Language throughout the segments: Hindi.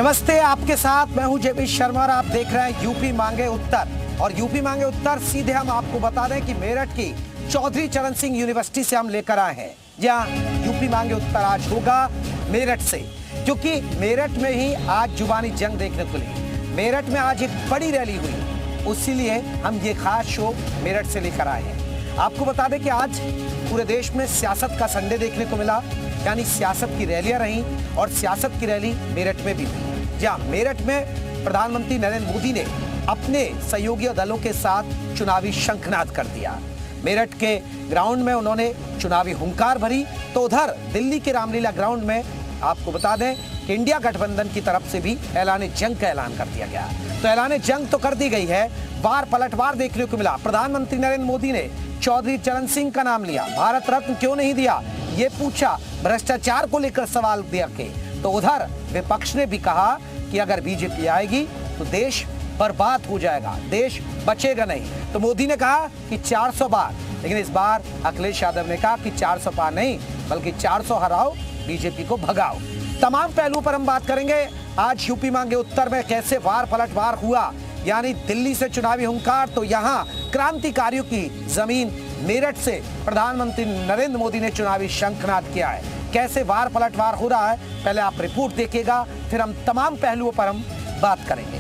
नमस्ते, आपके साथ मैं हूं जेपी शर्मा और आप देख रहे हैं यूपी मांगे उत्तर। और यूपी मांगे उत्तर सीधे हम आपको बता दें कि मेरठ की चौधरी चरण सिंह यूनिवर्सिटी से हम लेकर आए हैं। जहां यूपी मांगे उत्तर आज होगा मेरठ से, क्योंकि मेरठ में ही आज जुबानी जंग देखने को मिली। मेरठ में आज एक बड़ी रैली हुई, इसीलिए हम ये खास शो मेरठ से लेकर आए हैं। आपको बता दें कि आज पूरे देश में सियासत का संडे देखने को मिला, यानी सियासत की रैलियां रहीं और सियासत की रैली मेरठ में भी हुई। जहां मेरठ में प्रधानमंत्री नरेंद्र मोदी ने अपने सहयोगी दलों के साथ चुनावी शंखनाद कर दिया। मेरठ के ग्राउंड में उन्होंने चुनावी हुंकार भरी, तो उधर दिल्ली के रामलीला ग्राउंड में आपको बता दें कि इंडिया गठबंधन की तरफ से भी ऐलान जंग का ऐलान कर दिया गया। तो ऐलान जंग तो कर दी गई है, वार पलटवार देखने को मिला। प्रधानमंत्री नरेंद्र मोदी ने चौधरी चरण सिंह का नाम लिया, भारत रत्न क्यों नहीं दिया ये पूछा, भ्रष्टाचार को लेकर सवाल दिया के। तो उधर विपक्ष ने भी कहा कि अगर बीजेपी आएगी तो देश बर्बाद हो जाएगा, देश बचेगा नहीं। तो मोदी ने कहा कि 400 पार, लेकिन इस बार अखिलेश यादव ने कहा कि 400 पार नहीं बल्कि 400 हराओ, बीजेपी को भगाओ। तमाम पहलुओं पर हम बात करेंगे। आज यूपी मांगे उत्तर में कैसे वार पलटवार हुआ, यानी दिल्ली से चुनावी हुंकार तो यहाँ क्रांतिकारियों की जमीन मेरठ से प्रधानमंत्री नरेंद्र मोदी ने चुनावी शंखनाद किया है। कैसे वार पलटवार हो रहा है, पहले आप रिपोर्ट देखिएगा, फिर हम तमाम पहलुओं पर हम बात करेंगे।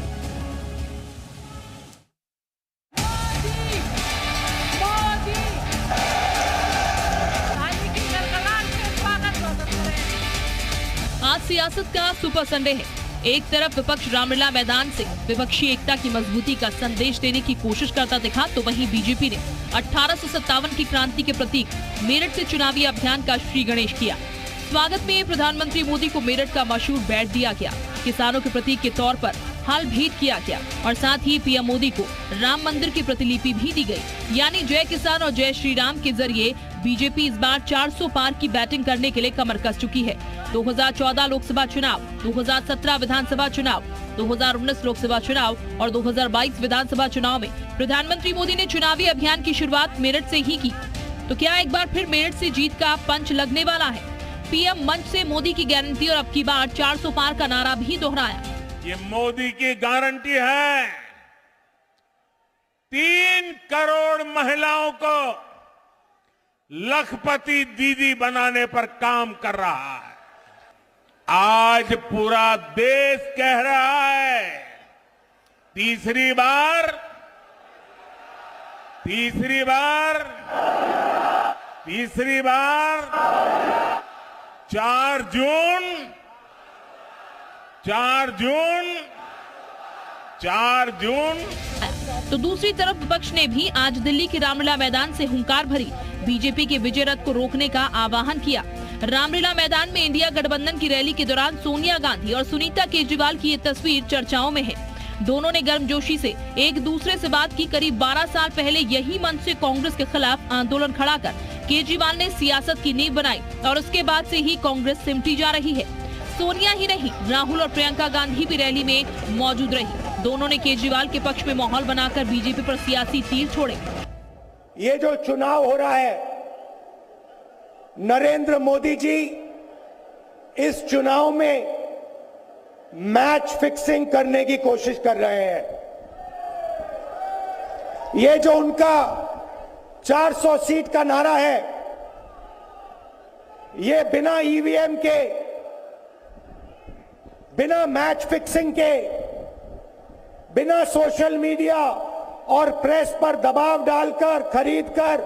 आज सियासत का सुपर संडे है। एक तरफ विपक्ष रामलीला मैदान से विपक्षी एकता की मजबूती का संदेश देने की कोशिश करता दिखा, तो वहीं बीजेपी ने 1857 की क्रांति के प्रतीक मेरठ से चुनावी अभियान का श्री गणेश किया। स्वागत में प्रधानमंत्री मोदी को मेरठ का मशहूर बैट दिया गया, किसानों के प्रतीक के तौर पर हल भेंट किया गया और साथ ही पीएम मोदी को राम मंदिर की प्रतिलिपि भी दी गई। यानी जय किसान और जय श्री राम के जरिए बीजेपी इस बार 400 पार की बैटिंग करने के लिए कमर कस चुकी है। 2014 लोकसभा चुनाव, 2017 विधानसभा चुनाव, 2019 लोकसभा चुनाव और 2022 विधानसभा चुनाव में प्रधानमंत्री मोदी ने चुनावी अभियान की शुरुआत मेरठ से ही की। तो क्या एक बार फिर मेरठ से जीत का पंच लगने वाला है? पीएम मंच से मोदी की गारंटी और अब की बार 400 पार का नारा भी दोहराया। ये मोदी की गारंटी है। 3 करोड़ महिलाओं को लखपति दीदी बनाने पर काम कर रहा है। आज पूरा देश कह रहा है, तीसरी बार 4 जून। तो दूसरी तरफ विपक्ष ने भी आज दिल्ली के रामलीला मैदान से हुंकार भरी बीजेपी के विजय रथ को रोकने का आह्वान किया। रामलीला मैदान में इंडिया गठबंधन की रैली के दौरान सोनिया गांधी और सुनीता केजरीवाल की ये तस्वीर चर्चाओं में है। दोनों ने गर्मजोशी से एक दूसरे से बात की। करीब 12 साल पहले यही मंच से कांग्रेस के खिलाफ आंदोलन खड़ा कर केजरीवाल ने सियासत की नींव बनाई और उसके बाद से ही कांग्रेस सिमटी जा रही है। सोनिया ही नहीं, राहुल और प्रियंका गांधी भी रैली में मौजूद रही। दोनों ने केजरीवाल के पक्ष में माहौल बनाकर बीजेपी पर सियासी तीर छोड़े। ये जो चुनाव हो रहा है, नरेंद्र मोदी जी इस चुनाव में मैच फिक्सिंग करने की कोशिश कर रहे हैं। ये जो उनका 400 सीट का नारा है, ये बिना ईवीएम के, बिना मैच फिक्सिंग के, बिना सोशल मीडिया और प्रेस पर दबाव डालकर खरीदकर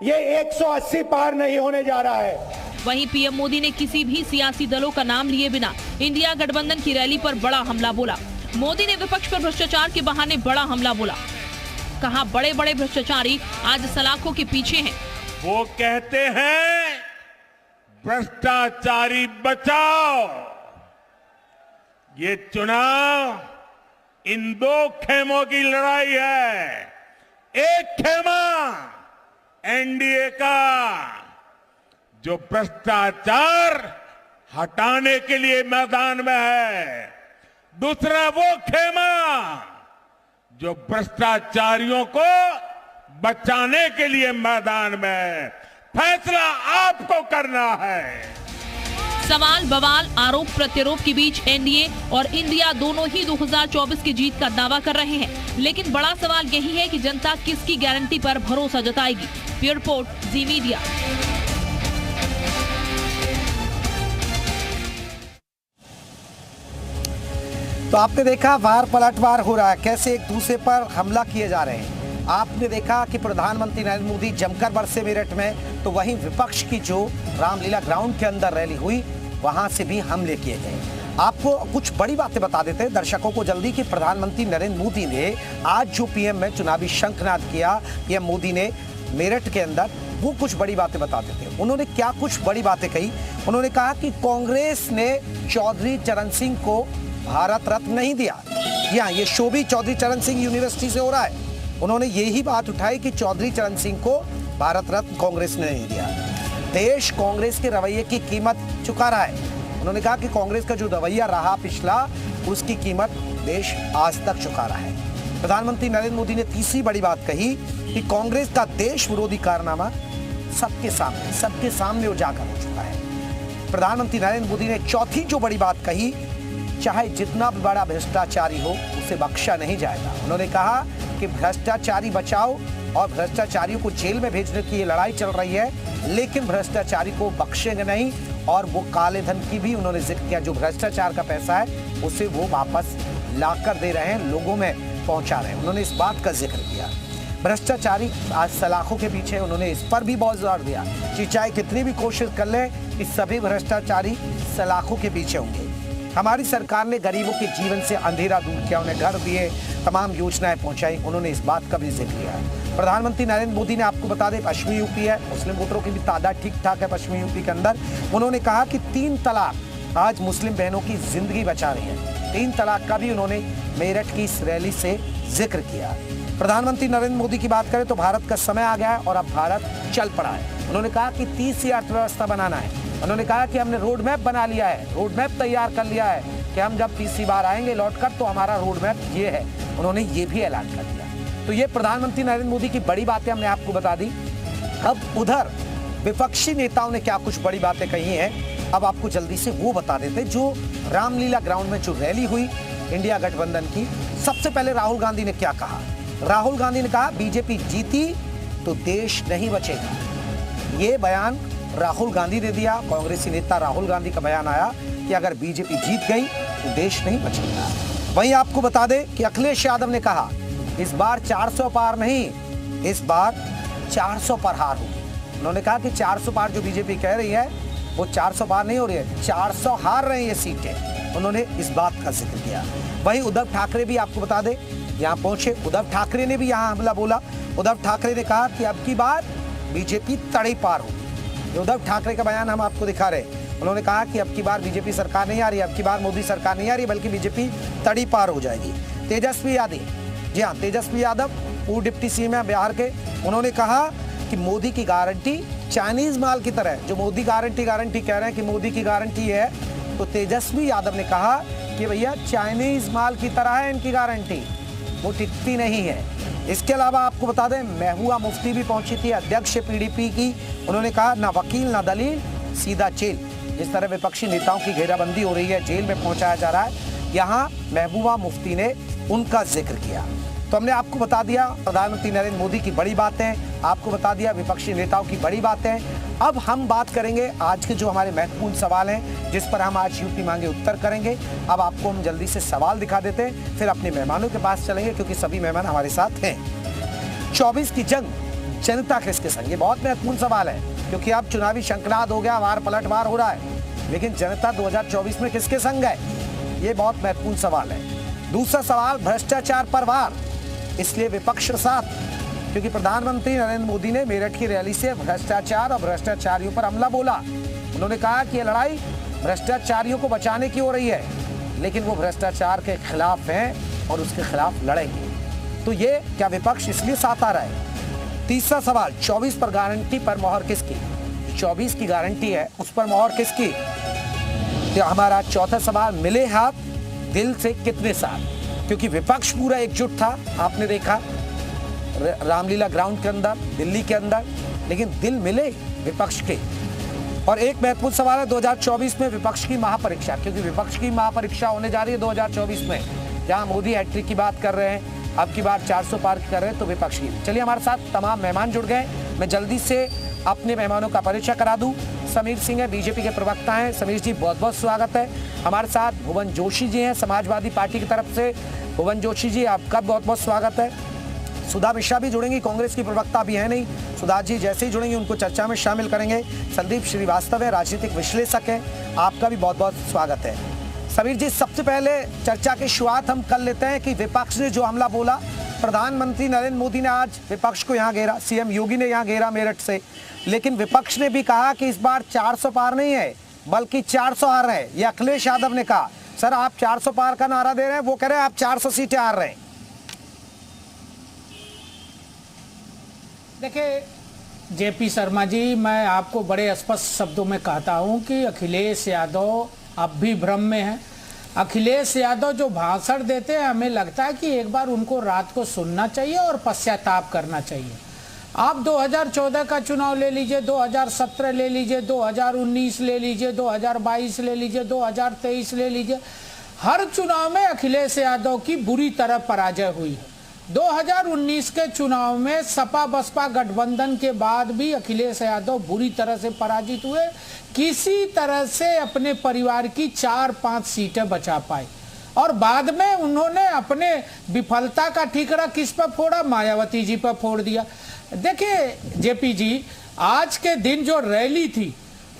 ये 180 पार नहीं होने जा रहा है। वहीं पीएम मोदी ने किसी भी सियासी दलों का नाम लिए बिना इंडिया गठबंधन की रैली पर बड़ा हमला बोला। मोदी ने विपक्ष पर भ्रष्टाचार के बहाने बड़ा हमला बोला। कहा बड़े बड़े भ्रष्टाचारी आज सलाखों के पीछे हैं। वो कहते हैं भ्रष्टाचारी बचाओ। ये चुनाव इन 2 खेमों की लड़ाई है। एक खेमा एनडीए का, जो भ्रष्टाचार हटाने के लिए मैदान में है। दूसरा वो खेमा जो भ्रष्टाचारियों को बचाने के लिए मैदान में है। फैसला आपको करना है। सवाल बवाल, आरोप प्रत्यारोप के बीच एनडीए और इंडिया दोनों ही 2024 की जीत का दावा कर रहे हैं, लेकिन बड़ा सवाल यही है कि जनता किसकी गारंटी पर भरोसा जताएगी। ब्यूरो रिपोर्ट, जी मीडिया। तो आपने देखा वार पलटवार हो रहा है, कैसे एक दूसरे पर हमला किए जा रहे हैं। आपने देखा कि प्रधानमंत्री नरेंद्र मोदी जमकर बरसे मेरठ में, तो वहीं विपक्ष की जो रामलीला ग्राउंड के अंदर रैली हुई वहां से भी हमले किए गए। आपको कुछ बड़ी बातें बता देते हैं दर्शकों को जल्दी कि प्रधानमंत्री नरेंद्र मोदी ने आज जो पीएम में चुनावी शंखनाद किया, पीएम मोदी ने मेरठ के अंदर, वो कुछ बड़ी बातें बता देते हैं। उन्होंने क्या कुछ बड़ी बातें कही। उन्होंने कहा कि कांग्रेस ने चौधरी चरण सिंह को भारत रत्न नहीं दिया। यहाँ ये शो भी चौधरी चरण सिंह यूनिवर्सिटी से हो रहा है। उन्होंने यही बात उठाई कि चौधरी चरण सिंह को भारत रत्न कांग्रेस ने नहीं दिया। देश कांग्रेस के रवैये की कीमत चुका रहा है। उन्होंने कहा कि कांग्रेस का जो रवैया रहा पिछला, उसकी कीमत देश आज तक चुका रहा है। प्रधानमंत्री नरेंद्र मोदी ने तीसरी बड़ी बात कही कि कांग्रेस का देश विरोधी कारनामा सबके सामने उजागर हो चुका है। प्रधानमंत्री नरेंद्र मोदी ने चौथी जो बड़ी बात कही, चाहे जितना भी बड़ा भ्रष्टाचारी हो उसे बख्शा नहीं जाएगा। उन्होंने कहा कि भ्रष्टाचारी बचाओ और भ्रष्टाचारियों को जेल में भेजने की ये लड़ाई चल रही है, लेकिन भ्रष्टाचारी को बख्शेंगे नहीं। और वो काले धन की भी उन्होंने जिक्र किया, जो भ्रष्टाचार का पैसा है उसे वो वापस लाकर दे रहे हैं, लोगों में पहुंचा रहे हैं। उन्होंने इस बात का जिक्र किया। भ्रष्टाचारी आज सलाखों के पीछे, उन्होंने इस पर भी बहुत जोर दिया कि चाहे कितनी भी कोशिश कर ले कि सभी भ्रष्टाचारी सलाखों के पीछे होंगे। हमारी सरकार ने गरीबों के जीवन से अंधेरा दूर किया, उन्हें घर दिए, तमाम योजनाएं पहुंचाई। उन्होंने इस बात का भी जिक्र किया है। प्रधानमंत्री नरेंद्र मोदी ने, आपको बता दें, पश्चिमी यूपी है, मुस्लिम वोटरों की भी तादाद ठीक ठाक है पश्चिमी यूपी के अंदर। उन्होंने कहा कि 3 तलाक आज मुस्लिम बहनों की जिंदगी बचा रही है। 3 तलाक का भी उन्होंने मेरठ की इस रैली से जिक्र किया। प्रधानमंत्री नरेंद्र मोदी की बात करें तो भारत का समय आ गया है और अब भारत चल पड़ा है। उन्होंने कहा कि तीसरी अर्थव्यवस्था बनाना है। उन्होंने कहा कि हमने रोड मैप बना लिया है, रोड मैप तैयार कर लिया है कि हम जब तीसरी बार आएंगे लौटकर तो हमारा रोड मैप ये है। उन्होंने ये भी ऐलान कर दिया। तो ये प्रधानमंत्री नरेंद्र मोदी की बड़ी बातें हमने आपको बता दी। अब उधर विपक्षी नेताओं ने क्या कुछ बड़ी बातें कही हैं, अब आपको जल्दी से वो बता देते। जो रामलीला ग्राउंड में जो रैली हुई इंडिया गठबंधन की, सबसे पहले राहुल गांधी ने क्या कहा। राहुल गांधी ने कहा बीजेपी जीती तो देश नहीं बचेगा। ये बयान राहुल गांधी ने दिया। कांग्रेसी नेता राहुल गांधी का बयान आया कि अगर बीजेपी जीत गई तो देश नहीं बचेगा। वहीं आपको बता दें कि अखिलेश यादव ने कहा इस बार 400 पार नहीं, इस बार 400 पर हार होगी। उन्होंने कहा कि 400 पार जो बीजेपी कह रही है वो 400 पार नहीं हो रही है, 400 हार रही है सीटें। उन्होंने इस बात का जिक्र किया। वहीं उद्धव ठाकरे भी, आपको बता दें, यहाँ पहुंचे। उद्धव ठाकरे ने भी यहाँ हमला बोला। उद्धव ठाकरे ने कहा कि अब की बार बीजेपी तड़ी पार होगी। उद्धव ठाकरे का बयान हम आपको दिखा रहे हैं। उन्होंने कहा कि अब की बार बीजेपी सरकार नहीं आ रही, अब की बार मोदी सरकार नहीं आ रही, बल्कि बीजेपी तड़ी पार हो जाएगी। तेजस्वी यादव, जी हाँ, तेजस्वी यादव पूर्व डिप्टी सीएम है बिहार के, उन्होंने कहा कि मोदी की गारंटी चाइनीज माल की तरह, जो मोदी गारंटी कह रहे हैं कि मोदी की गारंटी है, तो तेजस्वी यादव ने कहा कि भैया चाइनीज माल की तरह है इनकी गारंटी, वो टिकती नहीं है। इसके अलावा आपको बता दें महबूबा मुफ्ती भी पहुंची थी, अध्यक्ष पीडीपी की। उन्होंने कहा ना वकील ना दलील, सीधा जेल। जिस तरह विपक्षी नेताओं की घेराबंदी हो रही है, जेल में पहुंचाया जा रहा है, यहाँ महबूबा मुफ्ती ने उनका जिक्र किया। तो हमने आपको बता दिया प्रधानमंत्री नरेंद्र मोदी की बड़ी बातें, आपको बता दिया विपक्षी नेताओं की बड़ी बातें। अब हम बात करेंगे आज के जो हमारे महत्वपूर्ण सवाल हैं, जिस पर हम आज यूपी मांगे उत्तर करेंगे। अब आपको हम जल्दी से सवाल दिखा देते हैं, फिर अपने मेहमानों के पास चलेंगे, क्योंकि सभी मेहमान हमारे साथ हैं। 24 की जंग जनता किसके संग, ये बहुत महत्वपूर्ण सवाल है, क्योंकि अब चुनावी शंखनाद हो गया, वार पलटवार हो रहा है, लेकिन जनता 2024 में किसके संग है, ये बहुत महत्वपूर्ण सवाल है। दूसरा सवाल, भ्रष्टाचार पर वार, इसलिए विपक्ष साथ, क्योंकि प्रधानमंत्री नरेंद्र मोदी ने मेरठ की रैली से भ्रष्टाचार और भ्रष्टाचारियों पर हमला बोला। उन्होंने कहा कि ये लड़ाई भ्रष्टाचारियों को बचाने की हो रही है, लेकिन वो भ्रष्टाचार के खिलाफ हैं और उसके खिलाफ लड़ेंगे। तो ये क्या विपक्ष इसलिए साथ आ रहा है। तीसरा सवाल, 24 पर गारंटी पर मोहर किसकी, 24 की गारंटी है उस पर मोहर किसकी। तो हमारा चौथा सवाल, मिले हाथ दिल से कितने साल, क्योंकि विपक्ष पूरा एकजुट था, आपने देखा रामलीला ग्राउंड के अंदर, दिल्ली के अंदर, लेकिन दिल मिले विपक्ष के। और एक महत्वपूर्ण सवाल है 2024 में विपक्ष की महापरीक्षा, क्योंकि विपक्ष की महापरीक्षा होने जा रही है 2024 में, जहां मोदी हैट्रिक की बात कर रहे हैं, अब की बार 400 पार कर रहे हैं, तो विपक्ष की। चलिए, हमारे साथ तमाम मेहमान जुड़ गए, मैं जल्दी से अपने मेहमानों का परिचय करा दूं। समीर सिंह है, बीजेपी के प्रवक्ता हैं। समीर जी, बहुत बहुत स्वागत है। हमारे साथ भुवन जोशी जी हैं, समाजवादी पार्टी की तरफ से। भुवन जोशी जी, आपका बहुत बहुत स्वागत है। सुधा मिश्रा भी जुड़ेंगी, कांग्रेस की प्रवक्ता भी है नहीं, सुधा जी जैसे ही जुड़ेंगे उनको चर्चा में शामिल करेंगे। संदीप श्रीवास्तव है, राजनीतिक विश्लेषक है, आपका भी बहुत बहुत स्वागत है। समीर जी, सबसे पहले चर्चा की शुरुआत हम कर लेते हैं कि विपक्ष ने जो हमला बोला, प्रधानमंत्री नरेंद्र मोदी ने आज विपक्ष को यहाँ घेरा, सीएम योगी ने यहाँ घेरा मेरठ से, लेकिन विपक्ष ने भी कहा कि इस बार 400 पार नहीं है बल्कि 400 हार रहे हैं। ये अखिलेश यादव ने कहा। सर, आप 400 पार का नारा दे रहे हैं, वो कह रहे हैं आप 400 सीटें हार रहे हैं। देखिए जेपी शर्मा जी, मैं आपको बड़े स्पष्ट शब्दों में कहता हूं कि अखिलेश यादव अब भी भ्रम में है। अखिलेश यादव जो भाषण देते हैं, हमें लगता है कि एक बार उनको रात को सुनना चाहिए और पश्चाताप करना चाहिए। आप 2014 का चुनाव ले लीजिए, 2017 ले लीजिए, 2019 ले लीजिए, 2022 ले लीजिए, 2023 ले लीजिए, हर चुनाव में अखिलेश यादव की बुरी तरह पराजय हुई है। 2019 के चुनाव में सपा बसपा गठबंधन के बाद भी अखिलेश यादव बुरी तरह से पराजित हुए, किसी तरह से अपने परिवार की 4-5 सीटें बचा पाए, और बाद में उन्होंने अपने विफलता का ठीकरा किस पर फोड़ा? मायावती जी पर फोड़ दिया। देखिए जेपी जी, आज के दिन जो रैली थी,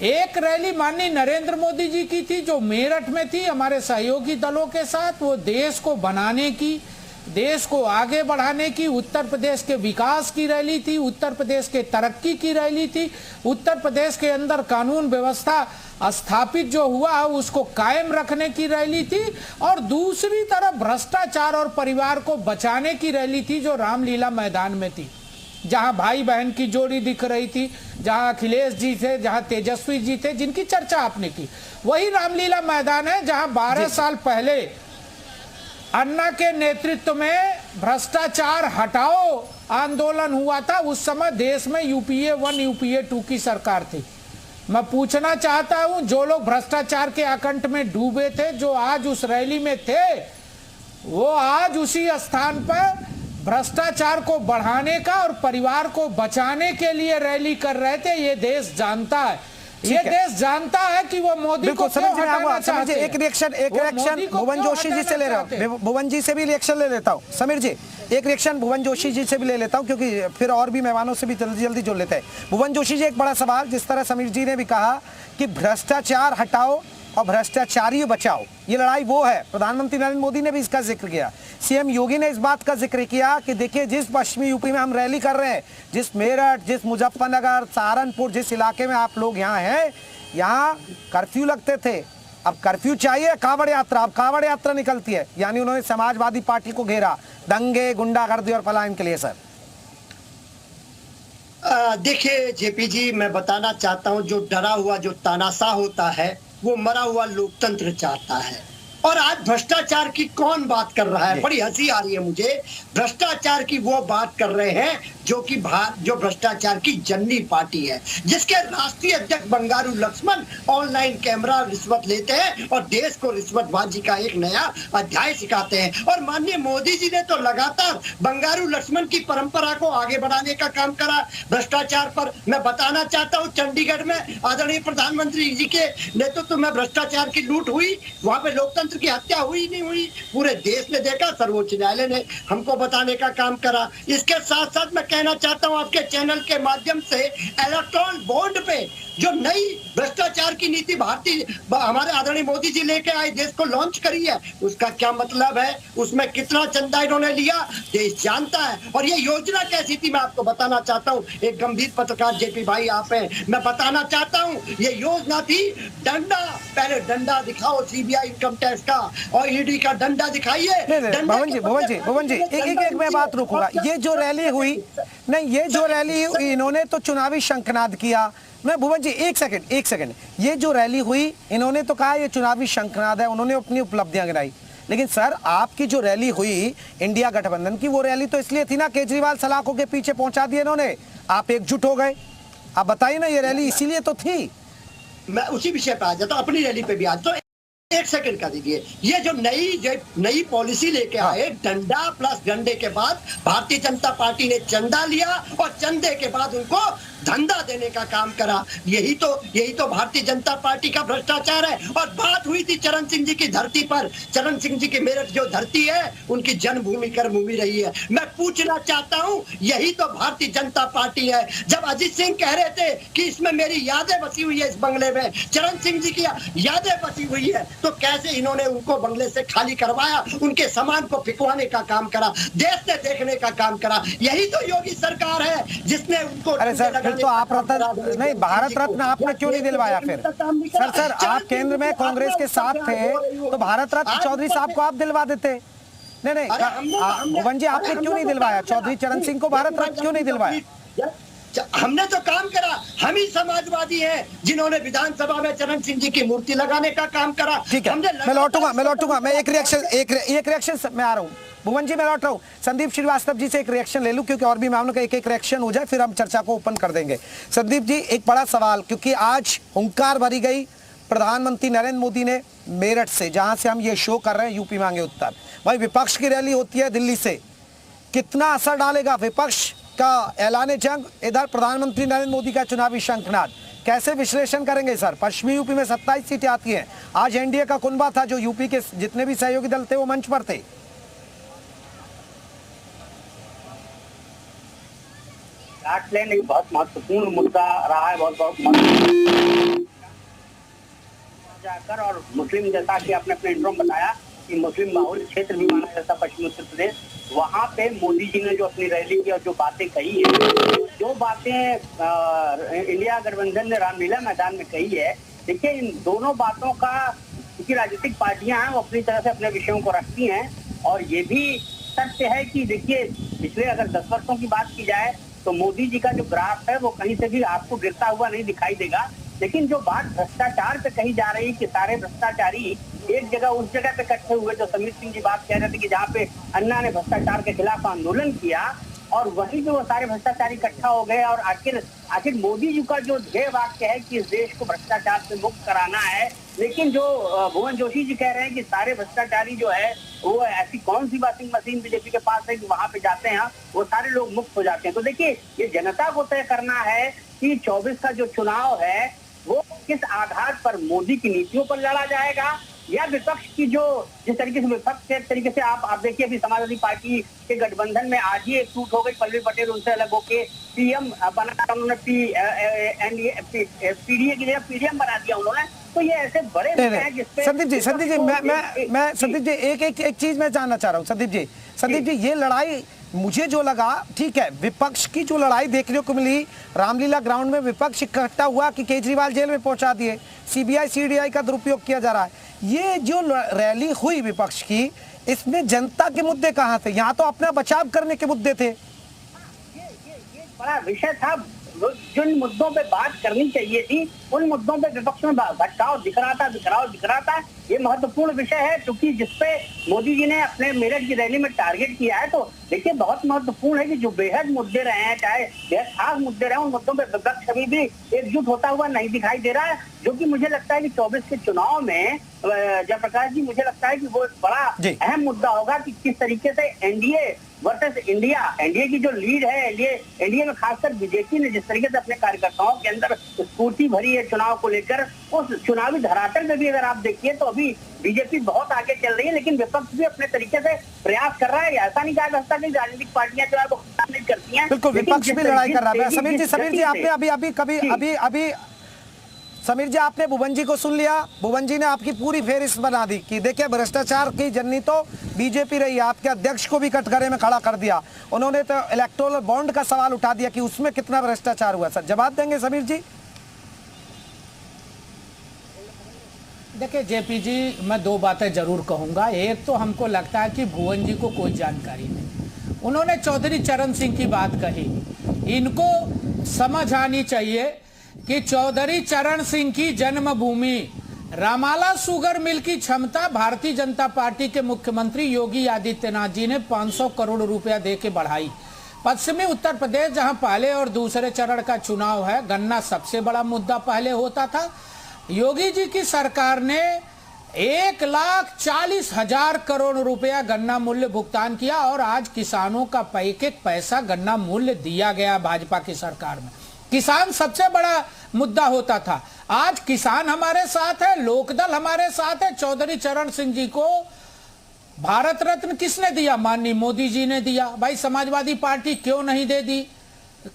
एक रैली माननीय नरेंद्र मोदी जी की थी जो मेरठ में थी हमारे सहयोगी दलों के साथ। वो देश को बनाने की, देश को आगे बढ़ाने की, उत्तर प्रदेश के विकास की रैली थी, उत्तर प्रदेश के तरक्की की रैली थी, उत्तर प्रदेश के अंदर कानून व्यवस्था स्थापित जो हुआ उसको कायम रखने की रैली थी, और दूसरी तरफ भ्रष्टाचार और परिवार को बचाने की रैली थी जो रामलीला मैदान में थी, जहां भाई बहन की जोड़ी दिख रही थी, जहां अखिलेश जी थे, जहां तेजस्वी जी थे, जिनकी चर्चा आपने की। वही रामलीला मैदान है जहां 12 साल पहले अन्ना के नेतृत्व में भ्रष्टाचार हटाओ आंदोलन हुआ था। उस समय देश में यूपीए 1 यूपीए 2 की सरकार थी। मैं पूछना चाहता हूं, जो लोग भ्रष्टाचार के आकंठ में डूबे थे, जो आज उस रैली में थे, वो आज उसी स्थान पर भ्रष्टाचार को बढ़ाने का और परिवार को बचाने के लिए रैली कर रहे थे। ये देश जानता है, ये देश जानता है कि वो मोदी को क्यों हटाना चाहते हैं। एक रिएक्शन भुवन जोशी जी से ले रहा हूँ, भुवन जी से भी रिएक्शन ले लेता हूँ। समीर जी, एक रिएक्शन भुवन जोशी जी से भी ले लेता हूँ, क्योंकि फिर और भी मेहमानों से भी जल्दी जल्दी जुड़ लेते हैं। भुवन जोशी जी, एक बड़ा सवाल, जिस तरह समीर जी ने भी कहा कि भ्रष्टाचार हटाओ और भ्रष्टाचारी बचाओ, ये लड़ाई वो है। प्रधानमंत्री नरेंद्र मोदी ने भी इसका जिक्र किया, सीएम योगी ने इस बात का जिक्र किया कि देखिए, जिस पश्चिमी यूपी में हम रैली कर रहे हैं, जिस मेरठ, जिस मुजफ्फरनगर, सहारनपुर, जिस इलाके में आप लोग यहाँ हैं, यहाँ कर्फ्यू लगते थे, अब कर्फ्यू चाहिए, कांवड़ यात्रा, अब कांवड़ यात्रा निकलती है। यानी उन्होंने समाजवादी पार्टी को घेरा दंगे, गुंडागर्दी और पलायन के लिए। सर देखिए जेपी जी, मैं बताना चाहता हूं, जो डरा हुआ, जो तानाशाह होता है, वो मरा हुआ लोकतंत्र चाहता है। और आज भ्रष्टाचार की कौन बात कर रहा है? बड़ी हंसी आ रही है मुझे। भ्रष्टाचार की वो बात कर रहे हैं जो भ्रष्टाचार की जननी पार्टी है, जिसके राष्ट्रीय अध्यक्ष बंगारू लक्ष्मण ऑनलाइन कैमरा रिश्वत लेते हैं और देश को रिश्वतबाजी का एक नया अध्याय सिखाते हैं। और माननीय मोदी जी ने तो लगातार बंगारू लक्ष्मण की परंपरा को आगे बढ़ाने का काम करा भ्रष्टाचार पर। मैं बताना चाहता हूँ, चंडीगढ़ में आदरणीय प्रधानमंत्री जी के नेतृत्व में भ्रष्टाचार की लूट हुई, वहां पे लोकतंत्र की हत्या हुई नहीं हुई, पूरे देश ने देखा, सर्वोच्च न्यायालय ने हमको बताने का काम करा। इसके साथ साथ मैं कहना चाहता हूं आपके चैनल के माध्यम से, इलेक्ट्रॉन बॉन्ड पे जो नई भ्रष्टाचार की नीति भारतीय हमारे आदरणीय मोदी जी लेके आए, देश को लॉन्च करी है, उसका क्या मतलब है, उसमें कितना चंदा इन्होंने लिया, देश जानता है। और ये योजना कैसी थी मैं आपको बताना चाहता हूँ। एक गंभीर पत्रकार जेपी भाई आप हैं, मैं बताना चाहता हूँ, ये योजना थी डंडा, पहले डंडा दिखाओ सीबीआई इनकम टैक्स का और ईडी का डंडा दिखाइए। भुवन जी एक मैं बात रोकूंगा। ये जो रैली हुई, नहीं, ये जो रैली हुई, इन्होंने तो चुनावी शंखनाद किया। मैं भुवन जी एक सेकंड, ये जो रैली हुई, इन्होंने तो कहा ये चुनावी शंखनाद है, उन्होंने अपनी उपलब्धियां गिनाई, लेकिन सर आपकी जो रैली हुई इंडिया गठबंधन की, वो रैली तो इसलिए थी ना, केजरीवाल सलाखों के पीछे पहुंचा दिए इन्होंने, आप एकजुट हो गए। आप बताइए ना, ये रैली इसीलिए तो थी। मैं उसी विषय पे आ जाता हूँ, अपनी रैली पे भी आ जाता हूँ। एक सेकंड का दीजिए। ये जो नई पॉलिसी लेके आए, डंडा प्लस डंडे के बाद भारतीय जनता पार्टी ने चंदा लिया और चंदे के बाद उनको धंधा देने का काम करा। यही तो भारतीय जनता पार्टी का भ्रष्टाचार है। और बात हुई थी चरण सिंह जी की धरती पर। चरण सिंह जी की मेरठ जो धरती है उनकी जन्मभूमि कर्मभूमि रही है। मैं पूछना चाहता हूं, यही तो भारतीय जनता पार्टी है। जब अजीत सिंह कह रहे थे कि इसमें मेरी यादें बसी हुई है, इस बंगले में चरण सिंह जी की यादें बसी हुई है, तो कैसे इन्होंने उनको बंगले से खाली करवाया, उनके सामान को फिकवाने का काम करा, देश से देखने का काम करा। यही तो योगी सरकार है जिसने उनको। अरे सर, फिर तो आप रत्न नहीं, भारत रत्न आपने क्यों नहीं दिलवाया फिर? सर आप केंद्र में कांग्रेस के साथ थे तो भारत रत्न चौधरी साहब को आप दिलवा देते। नहीं, भुवन जी आपने क्यों नहीं दिलवाया? चौधरी चरण सिंह को भारत रत्न क्यों नहीं दिलवाया? हमने तो काम करा। हम ही समाजवादी हैं जिन्होंने विधानसभा में चरण सिंह जी की मूर्ति लगाने का काम करा। ठीक है, मैं लौटूंगा। मैं एक रिएक्शन मैं आ रहा हूँ। भुवन जी मैं लौट रहा हूँ। संदीप श्रीवास्तव जी से एक रिएक्शन ले लूं, क्योंकि और भी मामलों का एक रिएक्शन हो जाए, फिर हम चर्चा को ओपन कर देंगे। संदीप जी, एक बड़ा सवाल, क्योंकि आज हुंकार भरी गई प्रधानमंत्री नरेंद्र मोदी ने मेरठ से, जहां से हम ये शो कर रहे हैं, यूपी मांगे उत्तर। भाई विपक्ष की रैली होती है दिल्ली से, कितना असर डालेगा विपक्ष का ऐलान जंग, इधर प्रधानमंत्री नरेंद्र मोदी का चुनावी शंखनाद? कैसे विश्लेषण करेंगे सर? पश्चिमी यूपी में 27 सीटें आती हैं। आज एनडीए का कुनबा था, जो यूपी के जितने भी सहयोगी दल थे वो मंच पर थे। प्लेन एक बहुत महत्वपूर्ण मुद्दा रहा है, बहुत जाकर, और मुस्लिम, जैसा कि आपने अपने इंट्रो में बताया कि मुस्लिम बाहुल क्षेत्र भी माना जाता पश्चिमी उत्तर प्रदेश, वहाँ पे मोदी जी ने जो अपनी रैली की और जो बातें कही है, जो बातें इंडिया गठबंधन ने रामलीला मैदान में कही है, देखिए इन दोनों बातों का, क्योंकि राजनीतिक पार्टियां हैं वो अपनी तरह से अपने विषयों को रखती हैं, और ये भी सत्य है कि देखिए पिछले अगर 10 वर्षों की बात की जाए तो मोदी जी का जो ग्राफ है वो कहीं से भी आपको गिरता हुआ नहीं दिखाई देगा। लेकिन जो बात भ्रष्टाचार पे कही जा रही है कि सारे भ्रष्टाचारी एक जगह उस जगह पे इकट्ठे हुए, जो समीर सिंह जी बात कह रहे थे कि जहाँ पे अन्ना ने भ्रष्टाचार के खिलाफ आंदोलन किया, और वहीं पे वो सारे भ्रष्टाचारी इकट्ठा हो गए। और आखिर मोदी जी का जो ध्येय वाक्य है कि इस देश को भ्रष्टाचार से मुक्त कराना है, लेकिन जो भुवन जोशी जी कह रहे हैं कि सारे भ्रष्टाचारी जो है वो ऐसी कौन सी वॉशिंग मशीन बीजेपी के पास है कि वहां पे जाते हैं वो सारे लोग मुक्त हो जाते हैं। तो देखिए ये जनता को तय करना है कि 24 का जो चुनाव है वो किस आधार पर मोदी की नीतियों पर लड़ा जाएगा, या विपक्ष की जो जिस तरीके से विपक्ष के तरीके से आप देखिए अभी समाजवादी पार्टी के गठबंधन में आज ही एक टूट हो गई, पल्लवी पटेल उनसे अलग होके पीएम बना, उन्होंने पीडीए की जगह पीडीएम बना दिया उन्होंने। तो ये ऐसे बड़े हैं जिसपे संदीप जी एक चीज मैं जानना चाह रहा हूँ। संदीप जी ये लड़ाई मुझे जो लगा, ठीक है, विपक्ष की जो लड़ाई देखने को मिली रामलीला ग्राउंड में, विपक्ष इकट्ठा हुआ कि केजरीवाल जेल में पहुंचा दिए, सीबीआई सीडीआई का दुरुपयोग किया जा रहा है। ये जो रैली हुई विपक्ष की, इसमें जनता के मुद्दे कहाँ थे? यहाँ तो अपना बचाव करने के मुद्दे थे। ये बड़ा विषय था, जिन मुद्दों पे बात करनी चाहिए थी उन मुद्दों पे विपक्ष में भटकाव दिख रहा था। ये महत्वपूर्ण विषय है क्योंकि जिसपे मोदी जी ने अपने मेरठ की रैली में टारगेट किया है। तो देखिए बहुत महत्वपूर्ण है कि जो बेहद मुद्दे रहे हैं, चाहे बेहद खास मुद्दे रहे, उन मुद्दों पे विपक्ष अभी भी एकजुट होता हुआ नहीं दिखाई दे रहा है, जो कि मुझे लगता है कि 24 के चुनाव में जयप्रकाश जी, मुझे लगता है कि वो एक बड़ा अहम मुद्दा होगा कि किस तरीके से एनडीए वर्सेस इंडिया, एनडीए की जो लीड है, एनडीए में खासकर बीजेपी ने जिस तरीके से अपने कार्यकर्ताओं के अंदर स्फूर्ति भरी है चुनाव को लेकर, उस चुनावी धरातल में भी अगर आप देखिए तो अभी बीजेपी बहुत आगे चल रही है, लेकिन विपक्ष भी अपने तरीके से प्रयास कर रहा है। ऐसा नहीं कहा जा सकता कि राजनीतिक पार्टियां जो है वो नहीं करती हैं, बिल्कुल विपक्ष भी लड़ाई कर रहा है। समीर जी आपने अभी समीर जी आपने भुवन जी को सुन लिया, भुवन जी ने आपकी पूरी फेहरिस्त बना दी कि देखिए भ्रष्टाचार की जननी तो बीजेपी रही है, आपके अध्यक्ष को भी कटघरे में खड़ा कर दिया, उन्होंने तो इलेक्टोरल बॉन्ड का सवाल उठा दिया कि उसमें कितना भ्रष्टाचार हुआ। सर जवाब देंगे समीर जी? देखिए जेपी जी, मैं 2 बातें जरूर कहूंगा। एक तो हमको लगता है कि भुवन जी को कोई जानकारी नहीं, उन्होंने चौधरी चरण सिंह की बात कही, इनको समझ आनी चाहिए कि चौधरी चरण सिंह की जन्मभूमि रामाला शुगर मिल की क्षमता भारतीय जनता पार्टी के मुख्यमंत्री योगी आदित्यनाथ जी ने 500 करोड़ रुपया दे के बढ़ाई। पश्चिमी उत्तर प्रदेश जहां पहले और दूसरे चरण का चुनाव है, गन्ना सबसे बड़ा मुद्दा पहले होता था, योगी जी की सरकार ने 1,40,000 करोड़ रुपया गन्ना मूल्य भुगतान किया और आज किसानों का एक एक पैसा गन्ना मूल्य दिया गया भाजपा की सरकार में। किसान सबसे बड़ा मुद्दा होता था। आज किसान हमारे साथ है, लोकदल हमारे साथ है। चौधरी चरण सिंह जी को भारत रत्न किसने दिया? माननीय मोदी जी ने दिया। भाई समाजवादी पार्टी क्यों नहीं दे दी?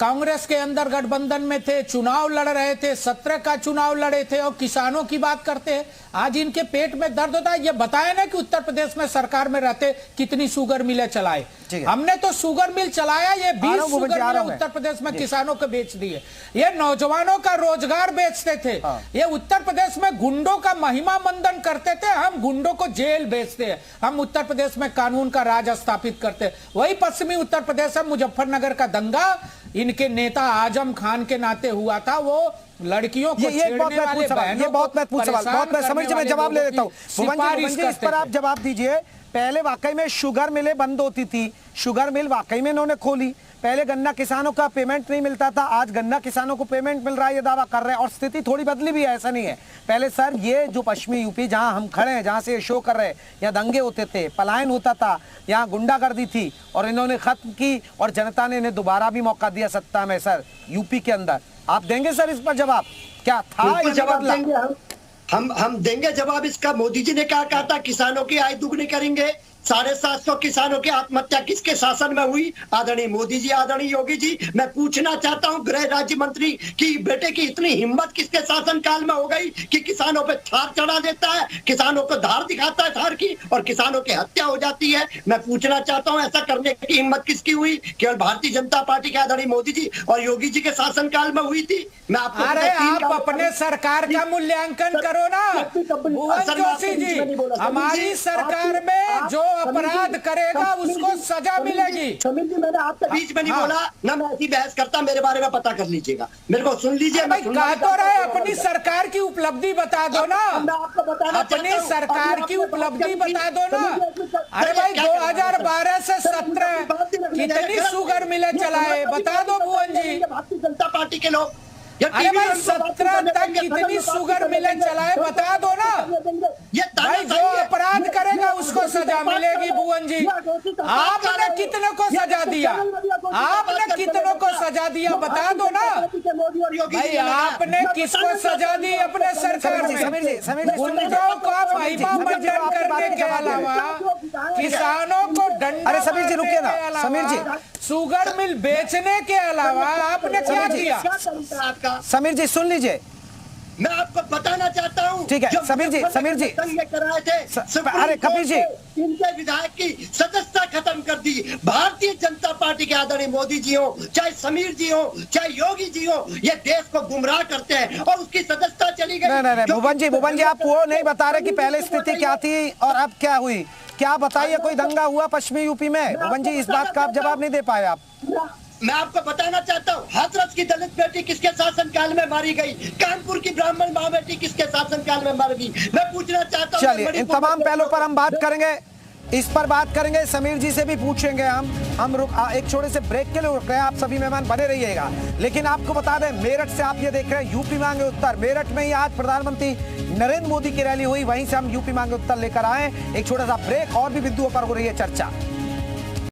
कांग्रेस के अंदर गठबंधन में थे, चुनाव लड़ रहे थे, 17 का चुनाव लड़े थे और किसानों की बात करते हैं। आज इनके पेट में दर्द होता है। ये बताया ना कि उत्तर प्रदेश में सरकार में रहते कितनी शुगर मिलें चलाए। हमने तो शुगर मिल चलाया, ये 20 शुगर मिलें उत्तर प्रदेश में किसानों को बेच दिए। ये नौजवानों का रोजगार बेचते थे। ये उत्तर प्रदेश में गुंडों का महिमा मंडन करते थे। हम गुंडों को जेल भेजते हैं। हम उत्तर प्रदेश में कानून का राज स्थापित करते हैं। वही पश्चिमी उत्तर प्रदेश में मुजफ्फरनगर का दंगा इनके नेता आजम खान के नाते हुआ था। वो लड़कियों को छेड़ने वाले ये बहुत महत्वपूर्ण सवाल, बहुत मैं समझ में जवाब ले लेता हूँ। भुवन जी इस पर आप जवाब दीजिए। पहले वाकई में शुगर मिलें बंद होती थी, शुगर मिल वाकई में इन्होंने खोली। पहले गन्ना किसानों का पेमेंट नहीं मिलता था, आज गन्ना किसानों को पेमेंट मिल रहा है, ये दावा कर रहे हैं। और स्थिति थोड़ी बदली भी है, ऐसा नहीं है। पहले सर ये जो पश्चिमी यूपी जहां हम खड़े हैं, जहां से ये शो कर रहे हैं, यहाँ दंगे होते थे, पलायन होता था, यहाँ गुंडागर्दी थी और इन्होंने खत्म की और जनता ने इन्हें दोबारा भी मौका दिया सत्ता में। सर यूपी के अंदर आप देंगे सर इस पर जवाब? क्या था जवाब देंगे हम देंगे जवाब इसका। मोदी जी ने कहा था किसानों की आय दुगनी करेंगे। 750 किसानों की आत्महत्या किसके शासन में हुई? आदरणीय मोदी जी, आदरणीय योगी जी। मैं पूछना चाहता हूं गृह राज्य मंत्री की बेटे की इतनी हिम्मत किसके शासन काल में हो गई कि किसानों पे थार चढ़ा देता है, किसानों को धार दिखाता है थार की और किसानों की हत्या हो जाती है। मैं पूछना चाहता हूं ऐसा करने की हिम्मत किसकी हुई? केवल भारतीय जनता पार्टी के आदरणीय मोदी जी और योगी जी के शासन काल में हुई थी। मैं आपको आप अपने सरकार का मूल्यांकन करो ना भुवन जोशी जी। हमारी सरकार में जो अपराध करेगा उसको सजा मिलेगी। समीर जी मैंने आपके बीच में नहीं बोला ना, मैं ऐसी बहस करता। मेरे बारे में पता कर लीजिएगा, मेरे को सुन लीजिए। मैं कह तो रहे अपनी सरकार की उपलब्धि बता दो ना, अपनी सरकार की उपलब्धि बता दो ना। अरे भाई 2012 से 17 कितनी शुगर मिलें चलाए बता दो भुवन जी। भारतीय जनता पार्टी के लोग अरे भाई 17 तक कितनी शुगर मिलें चलाए बता दो ना। भाई जो अपराध करेगा उसको सजा मिलेगी। भुवन जी आपने कितने को सजा दिया? आपने कितनों को सजा दिया बता दो ना। भाई आपने किसको सजा दी अपने सरकार में? गुंडों का महिमा मंडन करने के अलावा किसानों को दंड। अरे समीर जी रुकिए ना, समीर जी शुगर मिल बेचने के अलावा आपने क्या किया? समीर जी सुन लीजिए, मैं आपको बताना चाहता हूँ। ठीक है समीर जी, समीर जी कराए थे। अरे कपिल जी इनके विधायक की सदस्यता खत्म कर दी। भारतीय जनता पार्टी के आदरणीय मोदी जी हो, चाहे समीर जी हो, चाहे योगी जी हो, ये देश को गुमराह करते हैं और उसकी सदस्यता चली गई। नहीं भुवन जी आप वो नहीं बता रहे कि पहले स्थिति क्या थी और अब क्या हुई। क्या बताइए, कोई दंगा हुआ पश्चिमी यूपी में? भुवन जी इस बात का आप जवाब नहीं दे पाए। आप मैं आपको बताना चाहता हूँ हाथरस की दलित बेटी किसके शासनकाल में मारी गई? कानपुर की ब्राह्मण माँ बेटी किसके शासनकाल में मार गई? मैं पूछना चाहता हूँ। चलिए इन तमाम पहलुओं पर हम बात करेंगे, इस पर बात करेंगे। समीर जी से भी पूछेंगे हम एक छोटे से ब्रेक के लिए रुक रहे हैं। आप सभी मेहमान बने रहिएगा। लेकिन आपको बता दें मेरठ से आप ये देख रहे हैं यूपी मांगे उत्तर। मेरठ में ही आज प्रधानमंत्री नरेंद्र मोदी की रैली हुई, वहीं से हम यूपी मांगे उत्तर लेकर आए। एक छोटा सा ब्रेक और भी बिंदुओं पर हो रही है चर्चा।